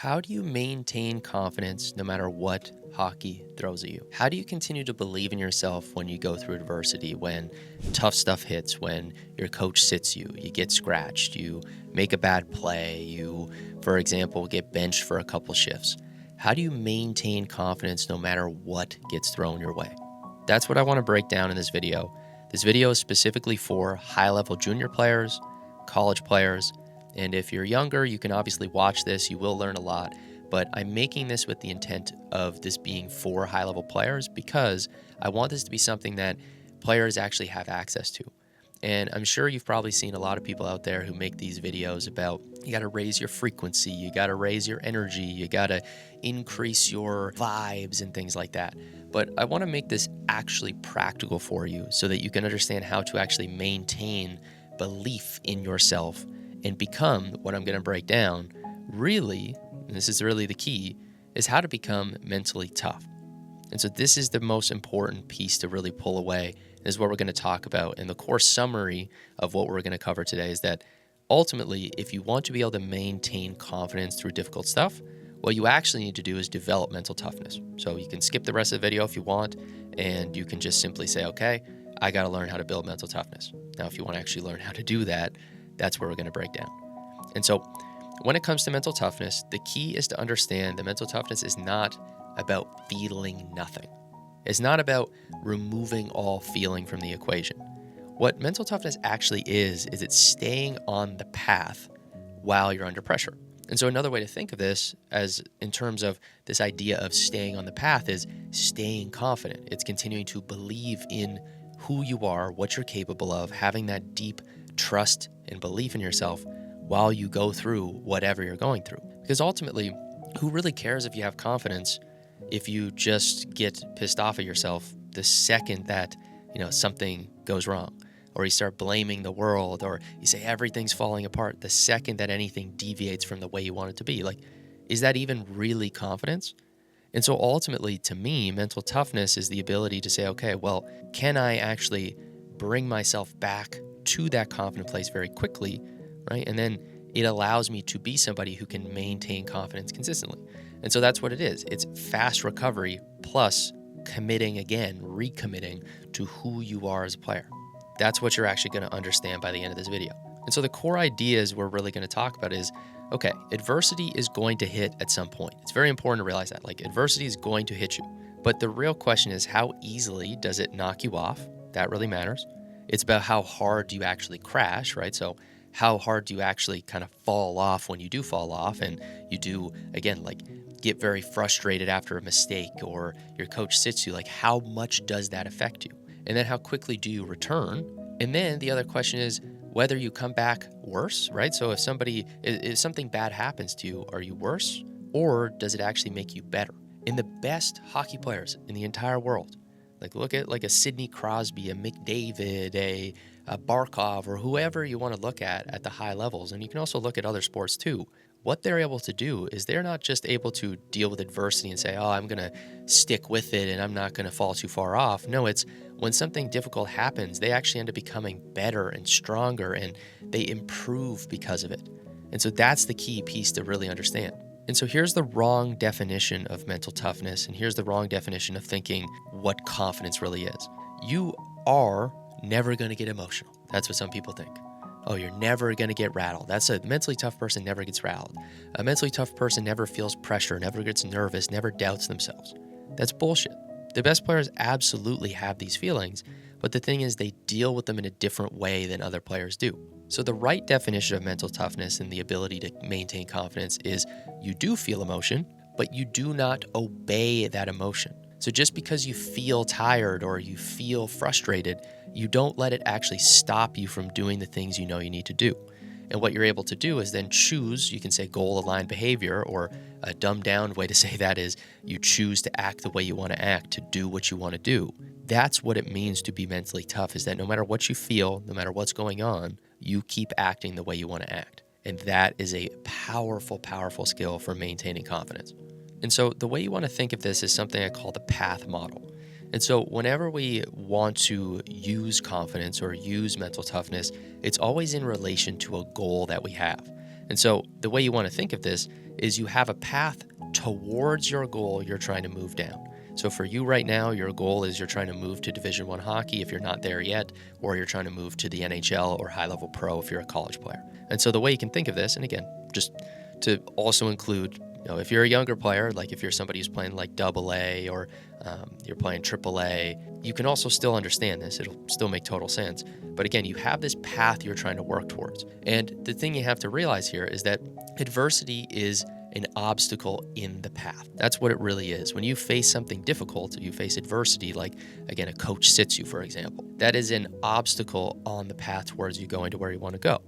How do you maintain confidence no matter what hockey throws at you? How do you continue to believe in yourself when you go through adversity, when tough stuff hits, when your coach sits you, you get scratched, you make a bad play, you, for example, get benched for a couple shifts? How do you maintain confidence no matter what gets thrown your way? That's what I want to break down in this video. This video is specifically for high-level junior players, college players, and if you're younger, you can obviously watch this. You will learn a lot. But I'm making this with the intent of this being for high-level players because I want this to be something that players actually have access to. And I'm sure you've probably seen a lot of people out there who make these videos about you got to raise your frequency, you got to raise your energy, you got to increase your vibes and things like that. But I want to make this actually practical for you so that you can understand how to actually maintain belief in yourself and become what I'm going to break down really, and this is really the key, is how to become mentally tough. And so this is the most important piece to really pull away. This is what we're going to talk about. And the core summary of what we're going to cover today is that ultimately, if you want to be able to maintain confidence through difficult stuff, what you actually need to do is develop mental toughness. So you can skip the rest of the video if you want, and you can just simply say, okay, I got to learn how to build mental toughness. Now, if you want to actually learn how to do that, that's where we're going to break down. And so when it comes to mental toughness, the key is to understand that mental toughness is not about feeling nothing. It's not about removing all feeling from the equation. What mental toughness actually is it's staying on the path while you're under pressure. And so another way to think of this as in terms of this idea of staying on the path is staying confident. It's continuing to believe in who you are, what you're capable of, having that deep trust and belief in yourself while you go through whatever you're going through. Because ultimately, who really cares if you have confidence if you just get pissed off at yourself the second that, something goes wrong, or you start blaming the world, or you say everything's falling apart the second that anything deviates from the way you want it to be? Like, is that even really confidence? And so ultimately, to me, mental toughness is the ability to say, okay, well, can I actually bring myself back to that confident place very quickly, right? And then it allows me to be somebody who can maintain confidence consistently. And so that's what it is. It's fast recovery plus committing again, recommitting to who you are as a player. That's what you're actually going to understand by the end of this video. And so the core ideas we're really going to talk about is, okay, adversity is going to hit at some point. It's very important to realize that. Like, adversity is going to hit you. But the real question is, how easily does it knock you off? That really matters. It's about how hard do you actually crash, right? So how hard do you actually kind of fall off when you do fall off, and you do, again, like get very frustrated after a mistake, or your coach sits you, like how much does that affect you? And then how quickly do you return? And then the other question is whether you come back worse, right? So if something bad happens to you, are you worse, or does it actually make you better? And the best hockey players in the entire world, like look at like a Sidney Crosby, a McDavid, a Barkov, or whoever you want to look at the high levels. And you can also look at other sports too. What they're able to do is they're not just able to deal with adversity and say, oh, I'm going to stick with it and I'm not going to fall too far off. No, it's when something difficult happens, they actually end up becoming better and stronger, and they improve because of it. And so that's the key piece to really understand. And so here's the wrong definition of mental toughness, and here's the wrong definition of thinking what confidence really is. You are never going to get emotional. That's what some people think. Oh, you're never going to get rattled. That's a mentally tough person never gets rattled. A mentally tough person never feels pressure, never gets nervous, never doubts themselves. That's bullshit. The best players absolutely have these feelings, but the thing is they deal with them in a different way than other players do. So the right definition of mental toughness and the ability to maintain confidence is you do feel emotion, but you do not obey that emotion. So just because you feel tired or you feel frustrated, you don't let it actually stop you from doing the things you know you need to do. And what you're able to do is then choose, you can say goal-aligned behavior, or a dumbed-down way to say that is you choose to act the way you want to act, to do what you want to do. That's what it means to be mentally tough, is that no matter what you feel, no matter what's going on, you keep acting the way you want to act. And that is a powerful, powerful skill for maintaining confidence. And so the way you want to think of this is something I call the path model. And so whenever we want to use confidence or use mental toughness, it's always in relation to a goal that we have. And so the way you want to think of this is you have a path towards your goal you're trying to move down. So for you right now, your goal is you're trying to move to Division I hockey if you're not there yet, or you're trying to move to the NHL or high-level pro if you're a college player. And so the way you can think of this, and again, just to also include, if you're a younger player, like if you're somebody who's playing like AA or you're playing AAA, you can also still understand this. It'll still make total sense. But again, you have this path you're trying to work towards. And the thing you have to realize here is that adversity is an obstacle in the path. That's what it really is. When you face something difficult, you face adversity, like again, a coach sits you, for example, that is an obstacle on the path towards you going to where you want to go.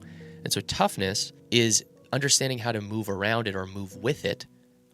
And so toughness is understanding how to move around it or move with it,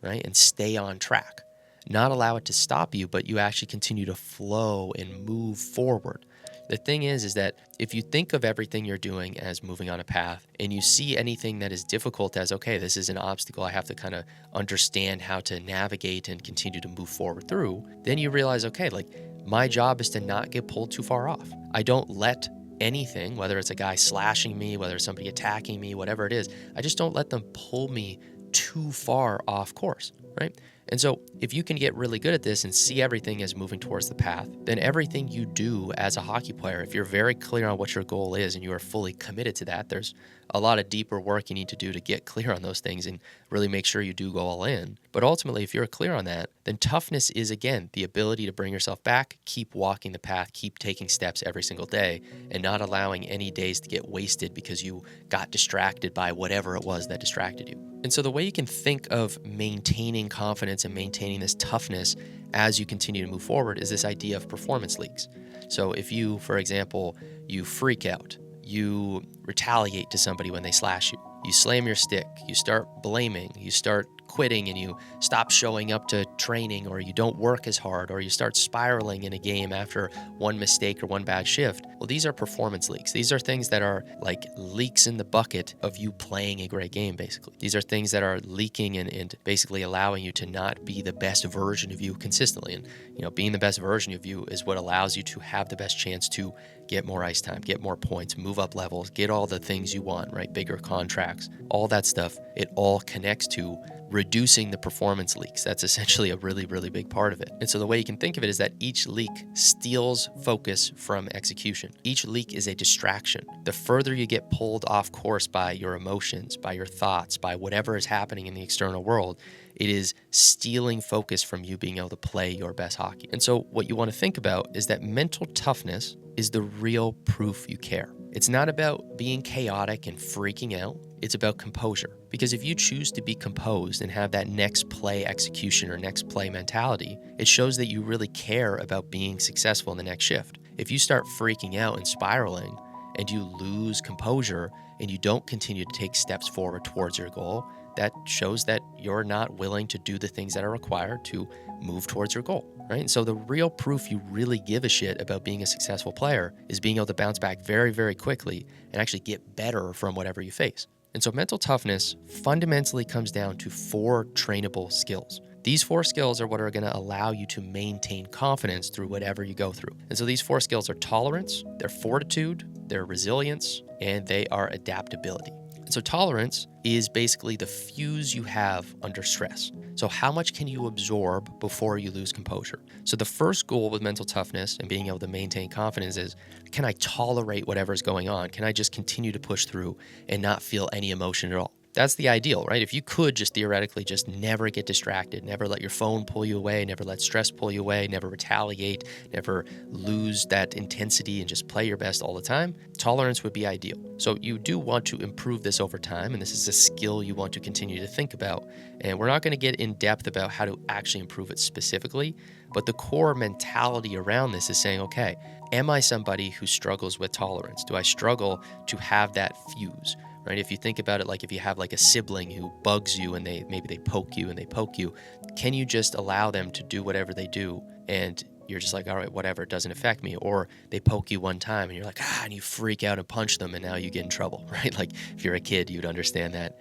right? And stay on track. Not allow it to stop you, but you actually continue to flow and move forward. The thing is that if you think of everything you're doing as moving on a path and you see anything that is difficult as, okay, this is an obstacle, I have to kind of understand how to navigate and continue to move forward through, then you realize, okay, like my job is to not get pulled too far off. I don't let anything, whether it's a guy slashing me, whether it's somebody attacking me, whatever it is, I just don't let them pull me too far off course, right? And so if you can get really good at this and see everything as moving towards the path, then everything you do as a hockey player, if you're very clear on what your goal is and you are fully committed to that, there's a lot of deeper work you need to do to get clear on those things and really make sure you do go all in. But ultimately, if you're clear on that, then toughness is, again, the ability to bring yourself back, keep walking the path, keep taking steps every single day, and not allowing any days to get wasted because you got distracted by whatever it was that distracted you. And so the way you can think of maintaining confidence and maintaining this toughness as you continue to move forward is this idea of performance leaks. So if you, for example, you freak out, you retaliate to somebody when they slash you, you slam your stick, you start blaming, you start quitting and you stop showing up to training, or you don't work as hard, or you start spiraling in a game after one mistake or one bad shift. Well, these are performance leaks. These are things that are like leaks in the bucket of you playing a great game, basically. These are things that are leaking and basically allowing you to not be the best version of you consistently. And, being the best version of you is what allows you to have the best chance to get more ice time, get more points, move up levels, get all the things you want, right? Bigger contracts, all that stuff. It all connects to reducing the performance leaks. That's essentially a really, really big part of it. And so the way you can think of it is that each leak steals focus from execution. Each leak is a distraction. The further you get pulled off course by your emotions, by your thoughts, by whatever is happening in the external world, it is stealing focus from you being able to play your best hockey. And so what you want to think about is that mental toughness is the real proof you care. It's not about being chaotic and freaking out. It's about composure. Because if you choose to be composed and have that next play execution or next play mentality, it shows that you really care about being successful in the next shift. If you start freaking out and spiraling and you lose composure and you don't continue to take steps forward towards your goal, that shows that you're not willing to do the things that are required to move towards your goal, right? And so the real proof you really give a shit about being a successful player is being able to bounce back very, very quickly and actually get better from whatever you face. And so mental toughness fundamentally comes down to 4 trainable skills. These 4 skills are what are going to allow you to maintain confidence through whatever you go through. And so these 4 skills are tolerance, they're fortitude, they're resilience, and they are adaptability. And so tolerance is basically the fuse you have under stress. So how much can you absorb before you lose composure? So the first goal with mental toughness and being able to maintain confidence is, can I tolerate whatever's going on? Can I just continue to push through and not feel any emotion at all? That's the ideal, right? If you could just theoretically just never get distracted, never let your phone pull you away, never let stress pull you away, never retaliate, never lose that intensity and just play your best all the time, tolerance would be ideal. So you do want to improve this over time, and this is a skill you want to continue to think about. And we're not going to get in depth about how to actually improve it specifically, but the core mentality around this is saying, okay, am I somebody who struggles with tolerance? Do I struggle to have that fuse? Right? If you think about it, like if you have like a sibling who bugs you and maybe they poke you, can you just allow them to do whatever they do and you're just like, all right, whatever, it doesn't affect me? Or they poke you one time and you're like, and you freak out and punch them and now you get in trouble, right? Like if you're a kid, you'd understand that,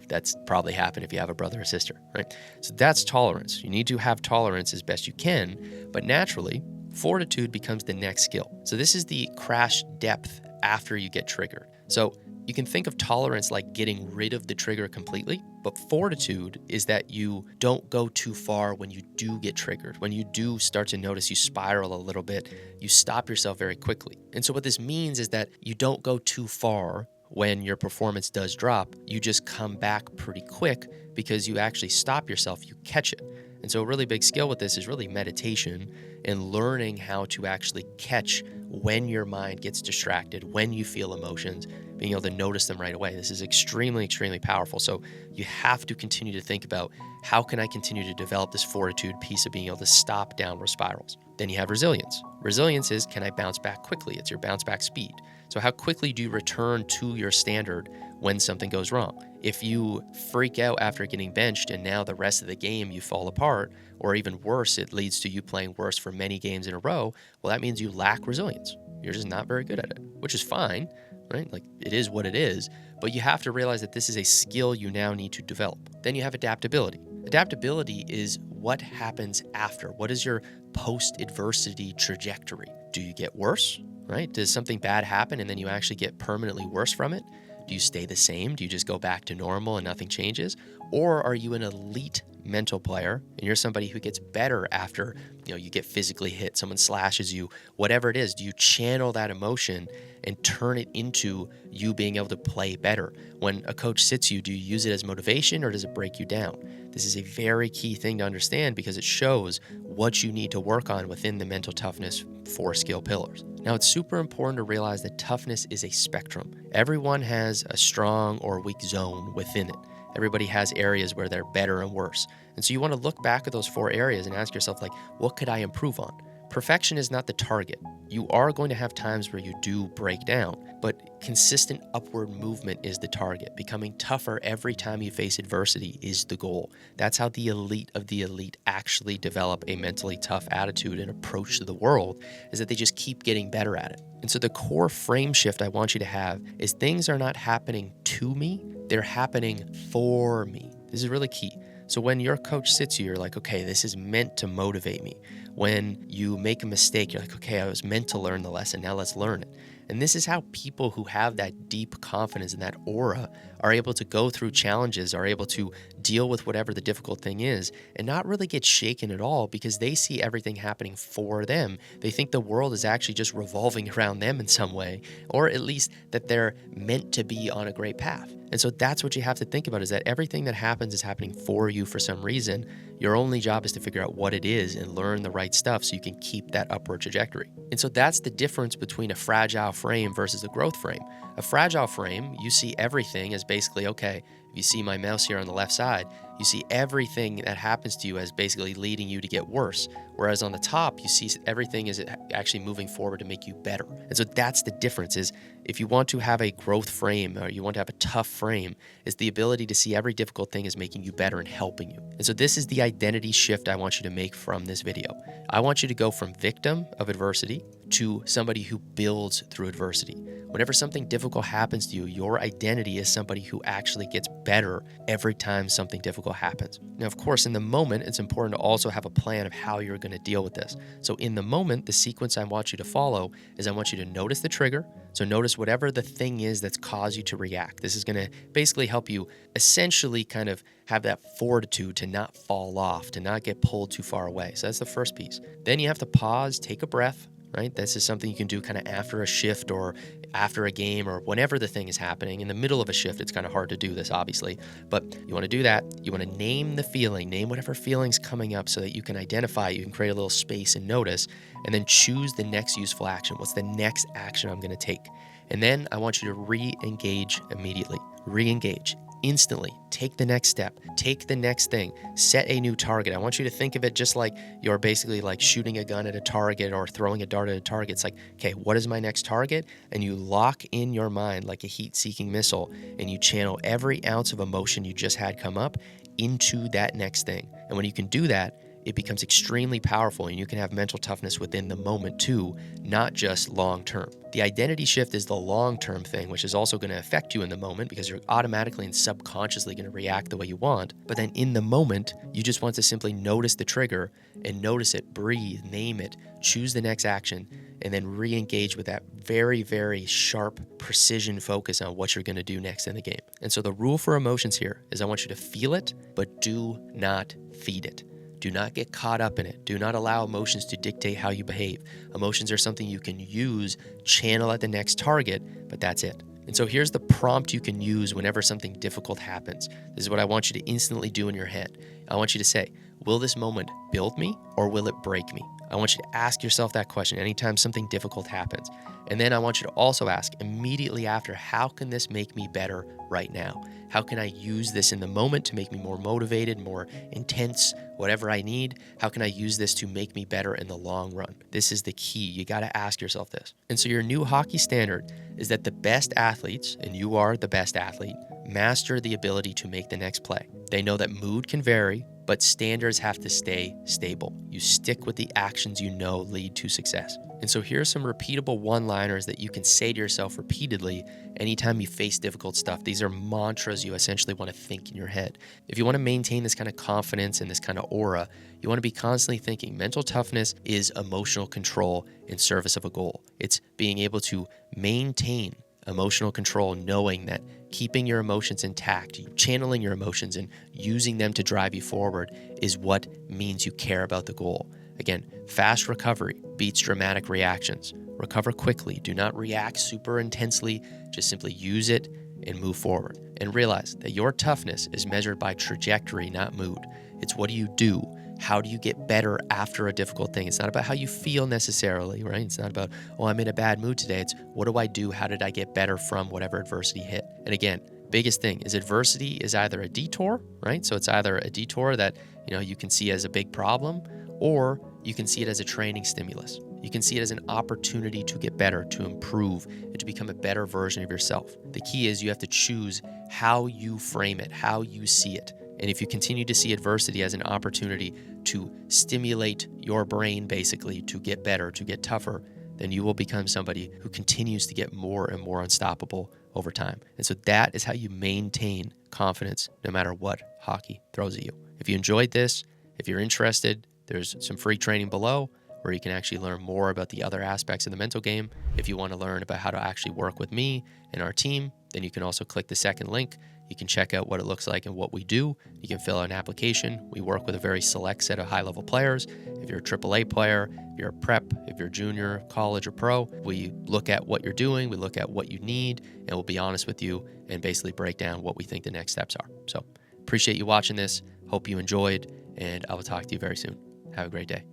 that's probably happened if you have a brother or sister, right? So that's tolerance. You need to have tolerance as best you can, but naturally, fortitude becomes the next skill. So this is the crash depth after you get triggered. So You can think of tolerance like getting rid of the trigger completely, but fortitude is that you don't go too far when you do get triggered. When you do start to notice you spiral a little bit, you stop yourself very quickly. And so what this means is that you don't go too far when your performance does drop. You just come back pretty quick because you actually stop yourself, you catch it. And so a really big skill with this is really meditation and learning how to actually catch when your mind gets distracted, when you feel emotions, being able to notice them right away. This is extremely, extremely powerful. So you have to continue to think about, how can I continue to develop this fortitude piece of being able to stop downward spirals? Then you have resilience. Resilience is, can I bounce back quickly? It's your bounce back speed. So how quickly do you return to your standard when something goes wrong? If you freak out after getting benched and now the rest of the game you fall apart, or even worse, it leads to you playing worse for many games in a row, well, that means you lack resilience. You're just not very good at it, which is fine, right? Like, it is what it is, but you have to realize that this is a skill you now need to develop. Then you have adaptability. Adaptability is what happens after. What is your post-adversity trajectory? Do you get worse, right? Does something bad happen and then you actually get permanently worse from it? Do you stay the same? Do you just go back to normal and nothing changes? Or are you an elite mental player and you're somebody who gets better after, you get physically hit, someone slashes you, whatever it is? Do you channel that emotion and turn it into you being able to play better? When a coach sits you, do you use it as motivation or does it break you down? This is a very key thing to understand because it shows what you need to work on within the mental toughness 4 skill pillars. Now, it's super important to realize that toughness is a spectrum. Everyone has a strong or weak zone within it. Everybody has areas where they're better and worse. And so you want to look back at those 4 areas and ask yourself, what could I improve on? Perfection is not the target. You are going to have times where you do break down, but consistent upward movement is the target. Becoming tougher every time you face adversity is the goal. That's how the elite of the elite actually develop a mentally tough attitude and approach to the world, is that they just keep getting better at it. And so the core frame shift I want you to have is things are not happening to me, they're happening for me. This is really key. So when your coach sits you, you're like, okay, this is meant to motivate me. When you make a mistake, you're like, okay, I was meant to learn the lesson, now let's learn it. And this is how people who have that deep confidence and that aura are able to go through challenges, are able to deal with whatever the difficult thing is and not really get shaken at all because they see everything happening for them. They think the world is actually just revolving around them in some way, or at least that they're meant to be on a great path. And so that's what you have to think about, is that everything that happens is happening for you for some reason. Your only job is to figure out what it is and learn the right stuff so you can keep that upward trajectory. And so that's the difference between a fragile frame versus a growth frame. A fragile frame, you see everything as basically, okay, if you see my mouse here on the left side, you see everything that happens to you as basically leading you to get worse. Whereas on the top, you see everything is actually moving forward to make you better. And so that's the difference, is if you want to have a growth frame or you want to have a tough frame, is the ability to see every difficult thing as making you better and helping you. And so this is the identity shift I want you to make from this video. I want you to go from victim of adversity to somebody who builds through adversity. Whenever something difficult happens to you, your identity is somebody who actually gets better every time something difficult happens. Now, of course, in the moment, it's important to also have a plan of how you're going to deal with this. So in the moment, the sequence I want you to follow is I want you to notice the trigger. So notice whatever the thing is that's caused you to react. This is going to basically help you essentially kind of have that fortitude to not fall off, to not get pulled too far away. So that's the first piece. Then you have to pause, take a breath, right? This is something you can do kind of after a shift or after a game or whenever the thing is happening. In the middle of a shift, it's kind of hard to do this, obviously, but you want to do that. You want to name the feeling, name whatever feeling's coming up so that you can identify, you can create a little space and notice, and then choose the next useful action. What's the next action I'm going to take? And then I want you to re-engage immediately. Re-engage. Instantly, take the next step, take the next thing, set a new target. I want you to think of it just like you're basically like shooting a gun at a target or throwing a dart at a target. It's like, okay, what is my next target? And you lock in your mind like a heat-seeking missile and you channel every ounce of emotion you just had come up into that next thing. And when you can do that, it becomes extremely powerful, and you can have mental toughness within the moment too, not just long term. The identity shift is the long-term thing, which is also going to affect you in the moment because you're automatically and subconsciously going to react the way you want. But then in the moment, you just want to simply notice the trigger and notice it, breathe, name it, choose the next action, and then re-engage with that very, very sharp precision focus on what you're going to do next in the game. And so the rule for emotions here is I want you to feel it, but do not feed it. Do not get caught up in it. Do not allow emotions to dictate how you behave. Emotions are something you can use, channel at the next target, but that's it. And so here's the prompt you can use whenever something difficult happens. This is what I want you to instantly do in your head. I want you to say, will this moment build me or will it break me? I want you to ask yourself that question anytime something difficult happens. And then I want you to also ask immediately after, how can this make me better right now? How can I use this in the moment to make me more motivated, more intense, whatever I need? How can I use this to make me better in the long run? This is the key. You got to ask yourself this. And so your new hockey standard is that the best athletes, and you are the best athlete, master the ability to make the next play. They know that mood can vary, but standards have to stay stable. You stick with the actions you know lead to success. And so here are some repeatable one-liners that you can say to yourself repeatedly anytime you face difficult stuff. These are mantras you essentially want to think in your head. If you want to maintain this kind of confidence and this kind of aura, you want to be constantly thinking mental toughness is emotional control in service of a goal. It's being able to maintain emotional control, knowing that keeping your emotions intact, channeling your emotions and using them to drive you forward is what means you care about the goal. Again, fast recovery beats dramatic reactions. Recover quickly. Do not react super intensely. Just simply use it and move forward. And realize that your toughness is measured by trajectory, not mood. It's what do you do? How do you get better after a difficult thing? It's not about how you feel necessarily, right? It's not about, oh, I'm in a bad mood today. It's what do I do? How did I get better from whatever adversity hit? And again, biggest thing is adversity is either a detour, right? So it's either a detour that, you can see as a big problem, or you can see it as a training stimulus. You can see it as an opportunity to get better, to improve, and to become a better version of yourself. The key is you have to choose how you frame it, how you see it. And if you continue to see adversity as an opportunity to stimulate your brain, basically, to get better, to get tougher, then you will become somebody who continues to get more and more unstoppable over time. And so that is how you maintain confidence no matter what hockey throws at you. If you enjoyed this, if you're interested, there's some free training below where you can actually learn more about the other aspects of the mental game. If you want to learn about how to actually work with me and our team, then you can also click the second link. You can check out what it looks like and what we do. You can fill out an application. We work with a very select set of high-level players. If you're a AAA player, if you're a prep, if you're junior, college, or pro, we look at what you're doing, we look at what you need, and we'll be honest with you and basically break down what we think the next steps are. So appreciate you watching this. Hope you enjoyed, and I will talk to you very soon. Have a great day.